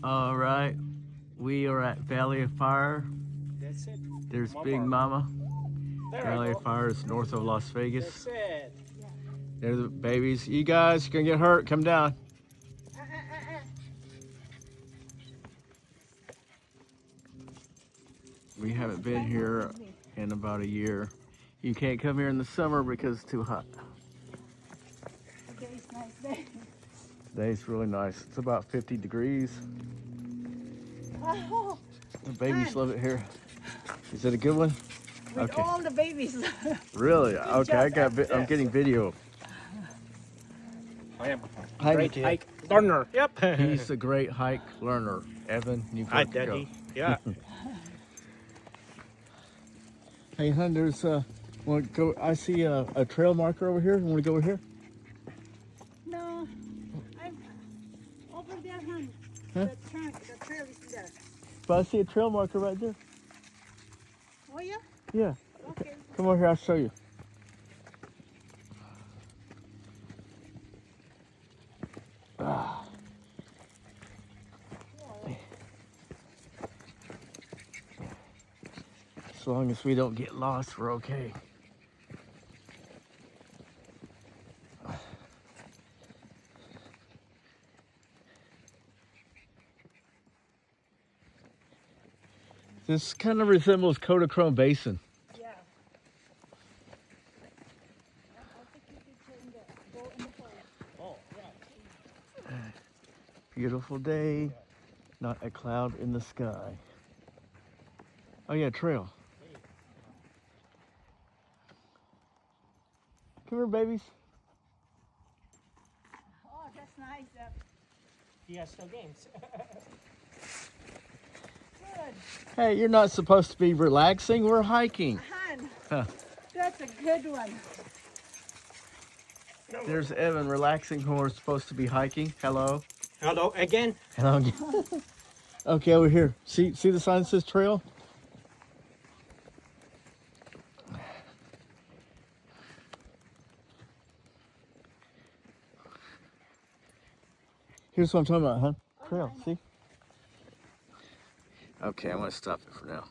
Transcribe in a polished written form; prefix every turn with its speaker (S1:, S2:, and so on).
S1: All right, we are at Valley of Fire.
S2: That's it.
S1: There's
S2: One
S1: Big
S2: more.
S1: Mama.
S2: There
S1: Valley
S2: I
S1: of
S2: go.
S1: Fire is north of Las Vegas.
S2: That's it.
S1: There's the babies. You guys gonna get hurt. Come down. We haven't been here in about a year. You can't come here in the summer because it's too hot.
S3: Today's nice day.
S1: Today's really nice. It's about 50 degrees.
S3: Oh,
S1: The babies love it here. Is it a good one?
S3: with
S1: Okay.
S3: all the babies.
S1: Really? Okay, I got. I'm getting video.
S2: I am
S1: Hi,
S2: great
S1: Mattia.
S2: hike learner. Yep.
S1: He's a great hike learner. Evan, you
S2: Hi,
S1: got to go.
S2: Daddy. Yeah.
S1: Hey, hun, there's want to go? I see a trail marker over here. Want to go over here?
S3: No, I'm over there, hon.
S1: Huh?
S3: The trail is there.
S1: But I see a trail marker right there.
S3: Oh yeah?
S1: Yeah.
S3: Okay.
S1: Come over here. I'll show you. Ah. As long as we don't get lost, we're okay. This kind of resembles Kodachrome Basin.
S3: Yeah. I think you could go in the hole.
S2: Oh, yeah.
S1: Beautiful day, not a cloud in the sky. Oh yeah, trail. Come here, babies.
S3: Oh, that's nice.
S2: He has no games.
S3: Good.
S1: Hey, you're not supposed to be relaxing. We're hiking.
S3: Han,
S1: Huh.
S3: that's a good one.
S1: There's Evan relaxing when we're supposed to be hiking. Hello.
S2: Hello again.
S1: Hello. Okay, over here. See the sign that says trail? Here's what I'm talking about, huh? Trail, see? Okay, I'm gonna stop it for now.